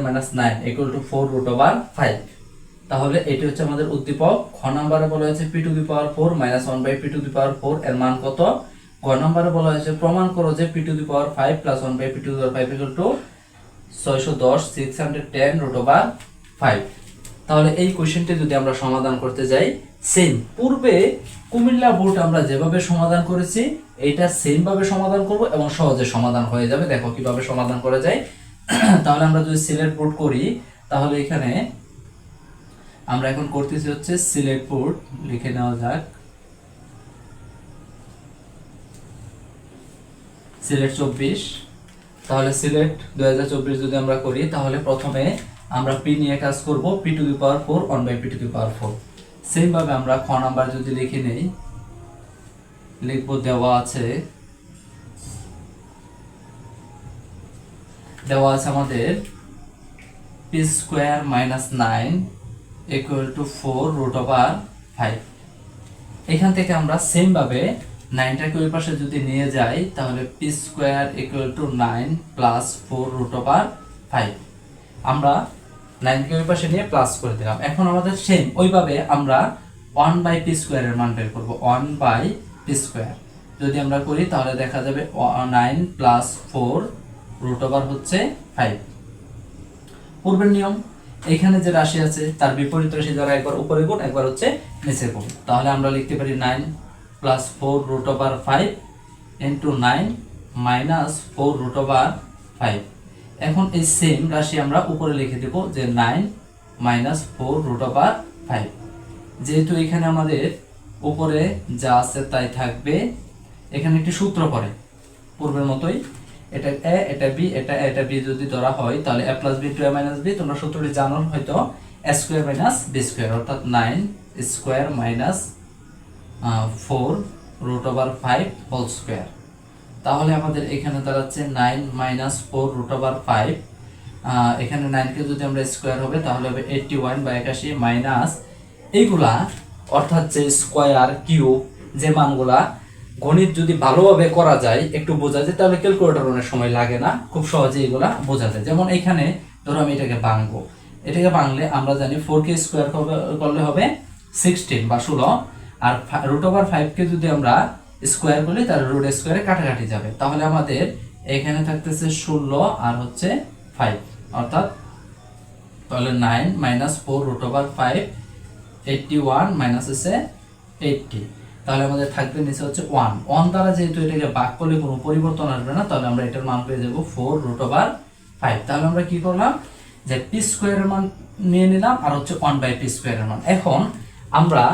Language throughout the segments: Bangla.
Minus 9 equal to 4 root over 5। তাহলে এটি হচ্ছে আমাদের উদ্দীপক। খ নম্বরে বলা হয়েছে p to the power 4 minus 1 by p to the power 4 এর মান কত। গ নম্বরে বলা হয়েছে প্রমাণ করো যে p to the power 5 plus 1 by p to the power 5 equal to 610 610 root over 5। তাহলে এই কোশ্চেনটি যদি আমরা সমাধান করতে যাই, সেম পূর্বে কুমিল্লা বোর্ড আমরা যেভাবে সমাধান করেছি এইটা সেম ভাবে সমাধান করব এবং সহজে সমাধান হয়ে যাবে। দেখো কিভাবে সমাধান করা যায়। তাহলে আমরা যদি সিলেট বোর্ড করি, তাহলে এখানে আমরা এখন করতেছি হচ্ছে সিলেট বোর্ড, লিখে নেওয়া যাক সিলেট 24। তাহলে সিলেট 2024 যদি আমরা করি, তাহলে প্রথমে আমরা p নিয়ে কাজ করব, p to the power 4 1 by p to the power 4। Same ভাবে আমরা খ নাম্বার যদি লিখে নেই, লিখব দেওয়া আছে আমাদের p square minus 9 equal to 4 root over 5। এখান থেকে আমরা সেম ভাবে 9টাকে ওই পাশে যদি নিয়ে যাই, তাহলে p square equal to 9 plus 4 root over 5। আমরা 9কে ওই পাশে নিয়ে প্লাস করে দিলাম। এখন আমাদের সেম ওইভাবে আমরা 1 বাই p স্কয়ার এর মান বের করব। 1 বাই p স্কয়ার যদি আমরা করি, তাহলে দেখা যাবে 9 প্লাস 4 রুট ওভার হচ্ছে 5। পূর্বের নিয়ম, এখানে যে রাশি আছে তার বিপরীত রাশি দ্বারা একবার উপরে গুণ একবার হচ্ছে নিচে গুণ। তাহলে আমরা লিখতে পারি 9 plus 4 root over 5 into 9 minus 4 root over 5। এখন এই সেম রাশি আমরা উপরে লিখে দেব যে 9 মাইনাস 4 রুট ওভার 5। যেহেতু এখানে আমাদের উপরে যা আছে তাই থাকবে, এখানে একটি সূত্র পড়ে পূর্বের মতোই, এটা a এটা b এটা b যদি ধরা হয়, তাহলে a plus b to a minus b। তোমরা সূত্রটি জানো হয়তো, a square minus b square, অর্থাৎ 9 square minus 4 root over 5 whole square. তাহলে আমাদের এখানে দাঁড়াচ্ছে 9 মাইনাস 4 রুট ওভার 5। এখানে 9কে যদি আমরা স্কয়ার হবে, তাহলে হবে 81 বা 81 মাইনাস এইগুলা, অর্থাৎ যে স্কয়ার কিউব যে মানগুলা গণিত যদি ভালোভাবে করা যায়, একটু বোঝা যায়, তাহলে ক্যালকুলেটর অনেক সময় লাগে না, খুব সহজে এগুলা বোঝা যায়। যেমন এখানে ধরো আমি এটাকে ভাঙবো, এটাকে ভাঙলে আমরা জানি 4কে স্কয়ার করলে হবে 16 বা 16, আর রুট ওভার 5কে যদি আমরা স্কয়ার করি, তাহলে রুট স্কয়ারে কাটাকাটি যাবে। তাহলে আমাদের এখানে থাকতেছে 16 আর হচ্ছে 5, অর্থাৎ তাহলে 9 মাইনাস 4 রুট ওভার 5 81 মাইনাস হচ্ছে 80। তাহলে আমাদের থাকবে নিচে হচ্ছে 1 দ্বারা, যেহেতু এটাকে ভাগ করলে কোনো পরিবর্তন আসবে না, তাহলে আমরা এটার মান পেয়ে যাব 4 রুট ওভার 5। তাহলে আমরা কি করলাম, যে p স্কয়ারের মান নিয়ে নিলাম আর হচ্ছে 1 বাই p স্কয়ারের মান। এখন আমরা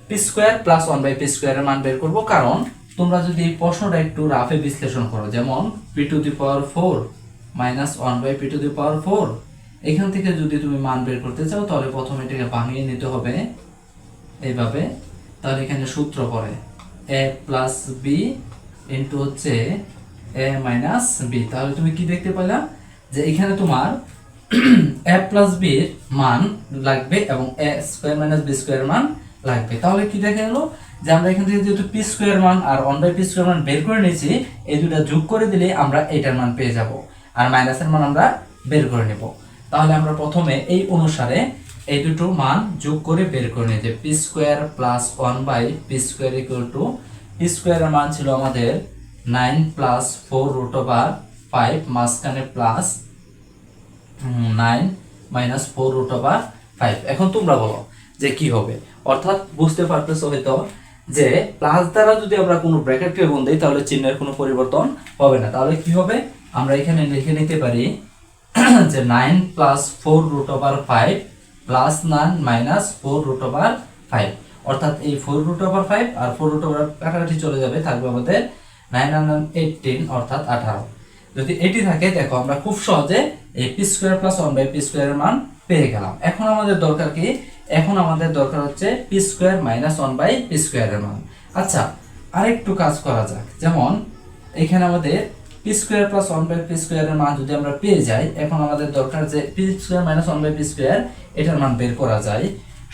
p square plus 1 by p স্কয়ারের মান বের করব, কারণ তোমরা যদি এই প্রশ্নটা একটু রাফে বিশ্লেষণ করো, যেমন p to the power 4 minus 1 by p to the power 4, এখান থেকে যদি তুমি মান বের করতে চাও, তাহলে প্রথমে এটাকে ভাঙিয়ে নিতে হবে এইভাবে। তাহলে এখানে সূত্র পড়ে a প্লাস b ইন্টু হচ্ছে a মাইনাস b। তাহলে তুমি কি দেখতে পেলা, যে এখানে তোমার a প্লাস b এর মান লাগবে এবং a square minus b square মান লাগবে। তাহলে কি দেখা গেল, যে আমরা এখান থেকে যেহেতু p স্কয়ার মান আর 1 বাই p স্কয়ার মান বের করে নিয়েছি, এই দুটো যোগ করে দিলে আমরা এটার মান পেয়ে যাব, আর মাইনাসের মান আমরা বের করে নেব। তাহলে আমরা প্রথমে এই অনুসারে এই দুটো মান যোগ করে বের করে নিই, যে p square plus 1 by p square equal to, p স্কয়ারের মান ছিল আমাদের 9 প্লাস 4 রুট ওভার 5, মাঝখানে প্লাস 9 মাইনাস 4 রুট ওভার 5। এখন তোমরা বলো যে কি হবে, অর্থাৎ বুঝতে পারতেছো হয়তো যে প্লাস দ্বারা যদি আমরা কোনো ব্র্যাকেটকে গুণ দেই, তাহলে চিহ্নের কোনো পরিবর্তন হবে না। তাহলে কি হবে, আমরা এখানে লিখে নিতে পারি যে 9 plus 4 root over 5 plus 9 minus 4 root over 5, অর্থাৎ এই 4 রুট ওভার 5 আর 4 রুট ওভার কাটাকাটি চলে যাবে, থাকবে আমাদের 9 আর 18 অর্থাৎ 18। যদি এটি থাকে, দেখো আমরা খুব সহজে এই p square plus 1 by p square এর মান পেয়ে গেলাম। এখন আমাদের দরকার কি, এখন আমাদের দরকার হচ্ছে p square minus 1 by p square এর মান। আচ্ছা, আরেকটু কাজ করা যাক, যেমন এখানে আমাদের p square plus 1 by p square এর মান যদি আমরা পেয়ে যাই, এখন আমাদের দরকার যে p square minus 1 by p square এটার মান বের করা যায়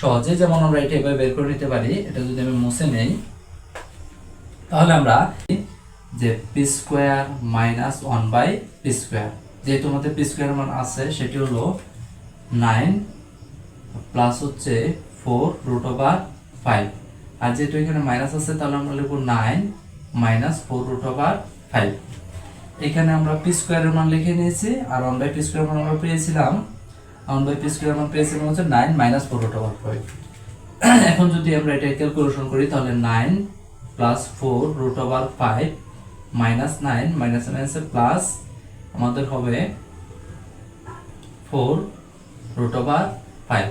সহজে। যেমন আমরা এটা এভাবে বের করে নিতে পারি, এটা যদি আমি মুছে নেই, তাহলে আমরা যে p square minus 1 by p square যেহেতু আমাদের পি স্কোয়ারের মান আছে সেটি হলো 9 প্লাস হচ্ছে 4 রুট ওভার 5, আর যেহেতু এখানে মাইনাস আছে তাহলে আমরা লিখব 9 মাইনাস 4 রুট ওভার 5। এখানে আমরা পি স্কোয়ারের মান লিখে নিয়েছি, আর 1 বাই পি স্কোয়ার মান আমরা পেয়েছিলাম 1 বাই পি স্কোয়ার মান পেয়েছিলাম হচ্ছে 9 মাইনাস 4 রুট ওভার 5। এখন যদি আমরা এটা ক্যালকুলেশন করি তাহলে 9 plus 4 root over 5 minus 9 minus plus আমাদের হবে 4 রুট ওভার 5।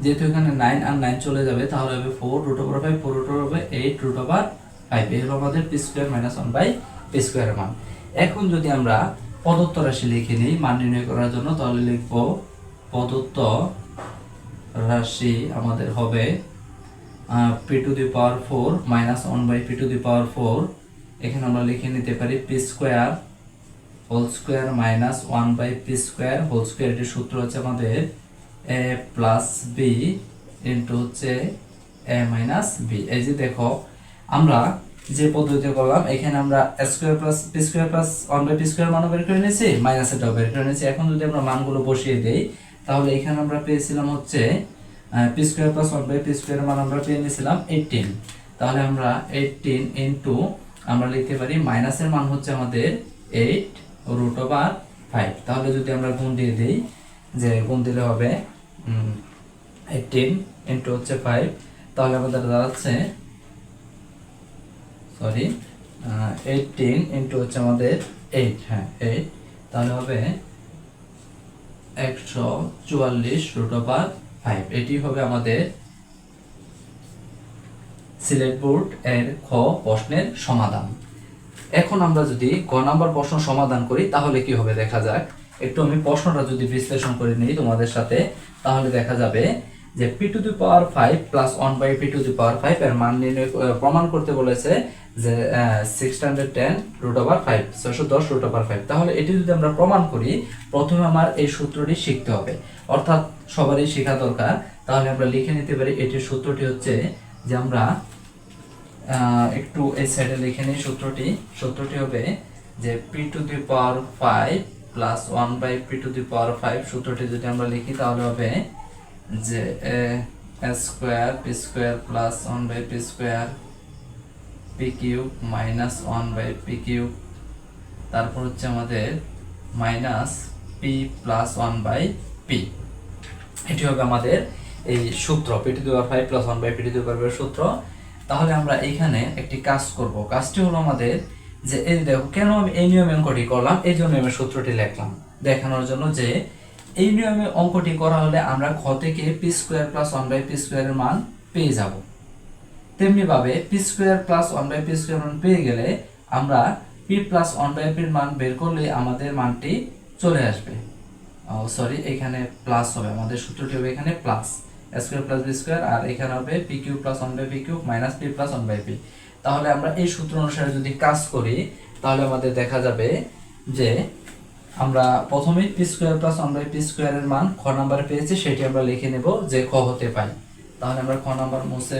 যেহেতু এখানে 9 আর 9 চলে যাবে তাহলে হবে 4 root over 5, 4 root over 8 root over 5। এই হলো আমাদের P square minus 1 by P স্কোয়ারের মান। এখন যদি আমরা প্রদত্ত রাশি লিখে নিই মান নির্ণয় করার জন্য, তাহলে লিখব প্রদত্ত রাশি আমাদের হবে P to the power 4 minus 1 by P to the power 4। এখানে আমরা লিখে নিতে পারি P square whole square minus 1 by P square whole square. এটির সূত্র হচ্ছে আমাদের এ প্লাস বি ইন্টু হচ্ছে এ মাইনাস বি। এই যে দেখো আমরা যে পদ্ধতি করলাম, এখানে আমরা square plus P square plus 1 by P square মানও বের করে নিয়েছি, মাইনাস এটাও বের করে নিয়েছি। এখন যদি আমরা মানগুলো বসিয়ে দেই তাহলে এখানে আমরা পেয়েছিলাম হচ্ছে P square plus 1 by P square মান আমরা পেয়ে নিয়েছিলাম 18। তাহলে আমরা 18 ইন্টু আমরা লিখতে পারি মাইনাসের মান হচ্ছে আমাদের 8 রুট ওভার 5। তাহলে যদি আমরা গুণ দিয়ে দেই, যে গুণ দিলে হবে 18 ইন্টু হচ্ছে 5, তাহলে আমাদের দাঁড়াচ্ছে 18 ইন্টু হচ্ছে আমাদের 8, হ্যাঁ 8, তাহলে হবে 144 রুট ওভার 5। এটি হবে আমাদের সিলেট বোর্ড এর খ প্রশ্নের সমাধান। এখন আমরা যদি ক নাম্বার প্রশ্ন সমাধান করি তাহলে কি হবে দেখা যাক। একটু আমি প্রশ্নটা যদি বিশ্লেষণ করে নিই তোমাদের সাথে, তাহলে দেখা যাবে যে P to the power 5 plus 1 by P to the power 5 এর মান নির্ণয় প্রমাণ করতে বলেছে যে 610 রুট ওভার 5, 610 রুট ওভার 5। তাহলে এটি যদি আমরা প্রমাণ করি প্রথমে আমার এই সূত্রটি শিখতে হবে, অর্থাৎ সবারই শেখা দরকার। তাহলে আমরা লিখে নিতে পারি এটির সূত্রটি হচ্ছে যে আমরা একটু এই সাইডে লিখে নিই সূত্রটি হবে যে P to the power 5 plus 1 by P to the power 5। সূত্রটি যদি আমরা লিখি তাহলে হবে যে A square P square plus 1 by P square P cube minus 1 by P cube, তারপর হচ্ছে আমাদের minus P plus 1 by P. এটি হবে আমাদের এই সূত্র P to the power 5 plus 1 by P to the power 5 সূত্র। তাহলে আমরা এইখানে একটি কাজ করব, কাজটি হলো আমাদের যে এই দেখো কেন আমি এই নিয়মে অঙ্কটি করলাম, এই জন্য আমি সূত্রটি লিখলাম দেখানোর জন্য যে এই নিয়মে অঙ্কটি করা হলে আমরা খ থেকে P square plus 1 by P স্কোয়ারের মান পেয়ে যাব। তেমনি ভাবে P square plus 1 by P square মান পেয়ে গেলে আমরা পি প্লাস 1 বাই পির মান বের করলে আমাদের মানটি চলে আসবে। এখানে প্লাস হবে, আমাদের সূত্রটি হবে এখানে plus square plus B square, আর এখানে হবে P cube plus 1 by P cube minus P plus 1 by P. তাহলে আমরা এই সূত্র অনুসারে যদি কাজ করি তাহলে আমাদের দেখা যাবে যে আমরা প্রথমে P square plus 1 by P স্কোয়ারের মান খ নাম্বারে পেয়েছি, সেটি আমরা লিখে নেব যে খ হতে পাই। তাহলে আমরা খ নাম্বার মুছে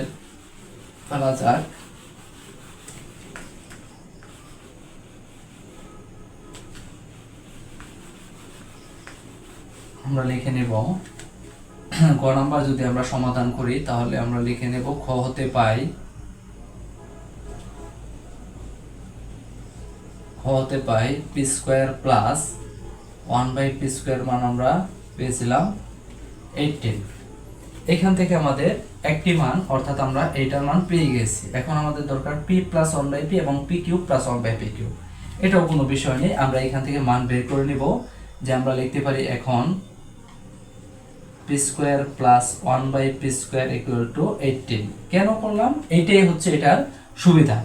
ফেলা যাক। আমরা লিখে নেব গ নাম্বার যদি আমরা সমাধান করি তাহলে আমরা লিখে নেব খ হতে পাই P square plus 1 by P square মান আমরা পেয়েছিলাম 18। এখান থেকে আমাদের একটি মান অর্থাৎ আমরা এইটার মান পেয়ে গেছি। এখন আমাদের দরকার পি প্লাস 1 বাই পি এবং P cube plus 1 by P cube. এটাও কোনো বিষয় নেই, আমরা এখান থেকে মান বের করে নিব। যে আমরা লিখতে পারি এখন P square plus 1 by P square equal to 18। কেন করলাম? এইটাই হচ্ছে এটার সুবিধা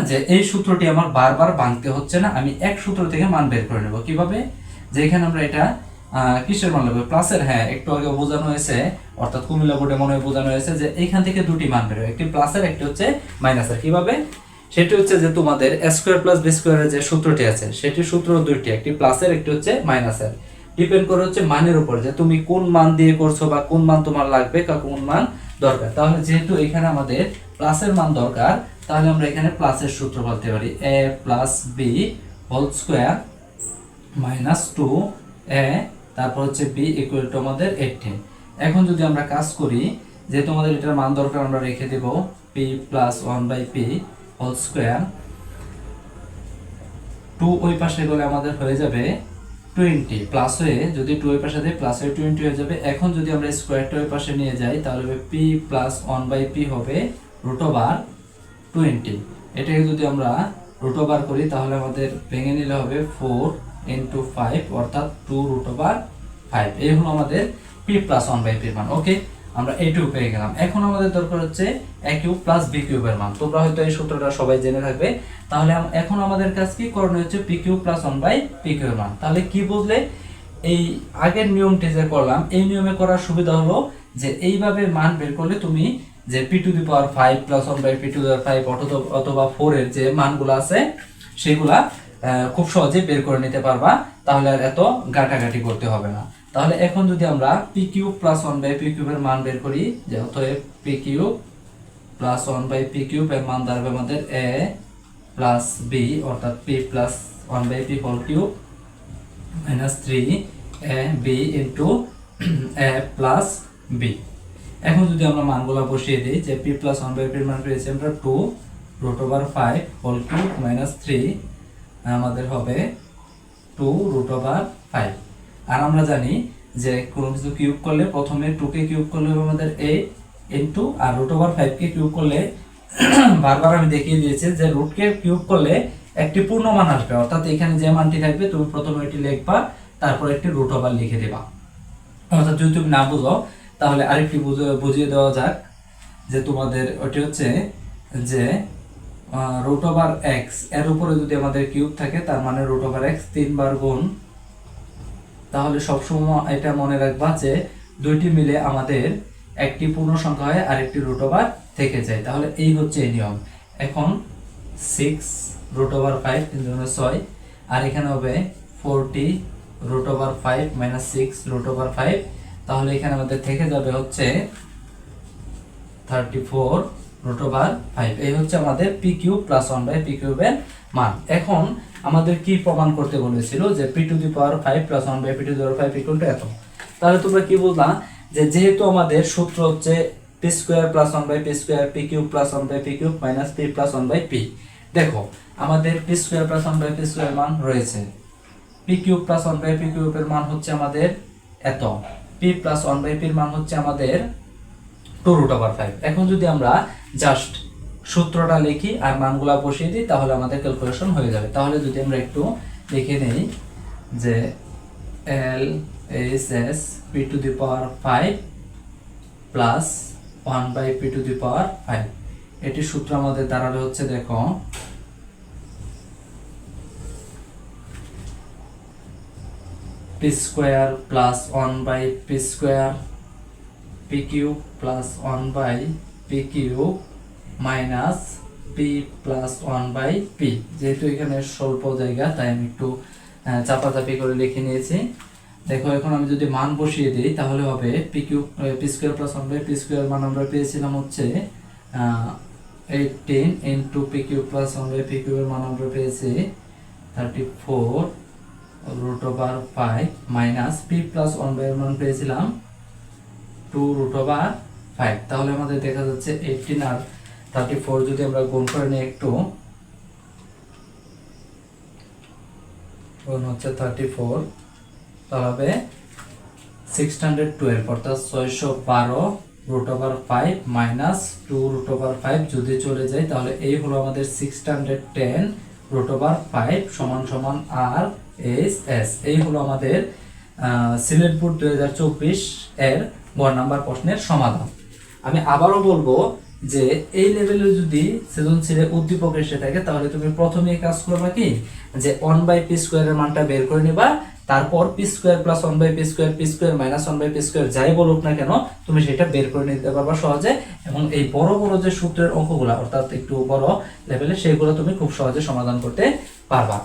যে এই সূত্রটি আমার বারবার ভাঙতে হচ্ছে না, আমি এক সূত্র থেকে মান বের করে নেব। কিভাবে? যে এখানে আমরা এটা কিসের মান নেব? প্লাসের। হ্যাঁ, একটু আগে বোঝানো হয়েছে, অর্থাৎ কুমিল্লা বোর্ডে মনে হয় বোঝানো হয়েছে যে এখান থেকে দুটি মান বের হয়, একটি প্লাসের একটি হচ্ছে মাইনাসের। কিভাবে? সেটি হচ্ছে যে তোমাদের স্কোয়ার প্লাস বি স্কোয়ারের যে সূত্রটি আছে সেটির সূত্র দুইটি, একটি প্লাসের একটি হচ্ছে মাইনাসের। ডিপেন্ড করে হচ্ছে মানের উপর, যে তুমি কোন মান দিয়ে করছো বা কোন মান তোমার লাগবে বা কোন মান দরকার। তাহলে যেহেতু এখানে আমাদের প্লাসের মান দরকার, তাহলে আমরা এখানে প্লাসের সূত্র বলতে পারি A plus B whole square minus 2a তারপর হচ্ছে b ইকুয়াল টু আমাদের 18। এখন যদি আমরা কাজ করি, যেহেতু আমাদের এটার মান দরকার, আমরা রেখে দেব p plus 1/p whole square. 2 ওই পাশে গেলে আমাদের হয়ে যাবে 20, প্লাস হয়ে যদি 2 ওই পাশে দেয় প্লাস হয়ে 20 হয়ে যাবে। এখন যদি আমরা স্কোয়ারটা ওই পাশে নিয়ে যাই তাহলে হবে p প্লাস 1/p হবে √20। এটাকে যদি আমরা √, করি তাহলে আমাদের ভেঙে নিলে হবে 4 × 5 অর্থাৎ 2√5। এই হলো আমাদের p প্লাস 1/p এর মান। ওকে, আমরা এইটুকু পেয়ে গেলাম। এখন আমাদের দরকার হচ্ছে a cube plus b cube এর মান। তোমরা হয়তো এই সূত্রটা সবাই জেনে থাকবে। তাহলে এখন আমাদের কাজ কি করণীয় হচ্ছে p cube plus 1/p cube এর মান। তাহলে কি বুঝলে, এই আগের নিয়মটি যে করলাম এই নিয়মে করার সুবিধা হলো যে এইভাবে মান বের করলে তুমি যে p⁵ প্লাস 1/p⁵ অথবা 4 এর যে মানগুলো আছে সেগুলা খুব সহজে বের করে নিতে পারবা। তাহলে আর এত গাটাগাটি করতে হবে না। তাহলে এখন যদি আমরা p cube plus 1/p cube এর মান বের করি, যে অতএব p cube plus 1/p cube এর মান দাঁড়াবে আমাদের a প্লাস b অর্থাৎ p plus 1/p whole cube minus 3ab into a plus b। এখন যদি আমরা মানগুলো বসিয়ে দিই, যে p প্লাস 1/p এর মান পেয়েছি আমরা 2√5 হোল কিউব মাইনাস 3 আমাদের হবে 2√5। আর আমরা জানি যে কোনো কিছু কিউব করলে প্রথমে 2 কে কিউব করলে হবে আমাদের 8 ইনটু, আর √5 কে কিউব করলে বারবার আমি দেখিয়ে দিয়েছি যে রুটকে কিউব করলে একটি পূর্ণ মান আসবে, অর্থাৎ এখানে যে মানটি থাকবে তুমি প্রথমে এটি লিখবা, তারপর একটি √, লিখে দেবা। অর্থাৎ যদি তুমি না বুঝো তাহলে আরেকটি বুঝিয়ে দেওয়া যাক, যে তোমাদের ওটি হচ্ছে যে √x এর উপরে যদি আমাদের কিউব থাকে তার মানে √x 3 বার গুণ। তাহলে সবসময় এটা মনে রাখবা যে দুইটি মিলে আমাদের একটি পূর্ণ সংখ্যা হয় আর একটি √, থেকে যায়। তাহলে এই হচ্ছে এই নিয়ম। এখন 6√5 6, আর এখানে হবে 40√5 মাইনাস 6√5। তাহলে এখানে আমাদের থেকে যাবে হচ্ছে 34√5। এই হচ্ছে আমাদের p cube plus 1/p cube এর মান। এখন আমাদের কি প্রমাণ করতে বলেছিল, যে p⁵ plus 1/p⁵ equal to এত। তাহলে তোমরা কি বুঝলা, যে যেহেতু আমাদের সূত্র হচ্ছে p² plus 1/p², p cube plus 1/p cube minus p plus 1/p। দেখো আমাদের p² প্লাস 1/p² এর মান রয়েছে, p cube plus 1/p cube এর মান হচ্ছে আমাদের এত, p প্লাস 1/p এর মান হচ্ছে আমাদের 2√5। এখন যদি আমরা জাস্ট সূত্রটা লিখি আর মানগুলা বসিয়ে দিই তাহলে আমাদের ক্যালকুলেশন হয়ে যাবে। তাহলে যদি আমরা একটু লিখে নেই, যে LHS p⁵ প্লাস 1/p⁵, এটি সূত্র আমাদের দাঁড়াবে হচ্ছে, দেখো p² plus 1/p², p cube plus 1/p cube minus p plus 1/p। যেহেতু এখানে স্বল্প জায়গা তাই আমি একটু চাপাচাপি করে লিখে নিয়েছি। দেখো এখন আমি যদি মান বসিয়ে দিই তাহলে হবে p² প্লাস 1/p² মান আমরা পেয়েছিলাম হচ্ছে 18 into p cube plus 1/p³ এর মান আমরা পেয়েছি 34√5 মাইনাস p প্লাস 1/p এর মান পেয়েছিলাম 2√5। তাহলে আমাদের দেখা যাচ্ছে 18 আর 34 যদি আমরা গুণ করে নিই একটু, গুণ হচ্ছে 34, তাহলে হবে 612 অর্থাৎ 612√5 মাইনাস 2√5 যদি চলে যায় তাহলে এই হলো আমাদের 610√5 সমান সমান RHS। এই হলো আমাদের সিলেট বোর্ড 2024 এর গ নাম্বার প্রশ্নের সমাধান। আমি আবারও বলবো যে এই লেভেলে যদি সৃজনশীলে উদ্দীপক এসে থাকে তাহলে তুমি প্রথমেই কাজ করবা কি, যে 1/p² এর মানটা বের করে নিবা, তারপর p² plus 1/p², p² minus 1/p² যাই বলুক না কেন তুমি সেটা বের করে নিতে পারবা সহজে, এবং এই বড় বড় যে সূত্রের অঙ্কগুলো অর্থাৎ একটু বড় লেভেলে সেগুলো তুমি খুব সহজে সমাধান করতে পারবা।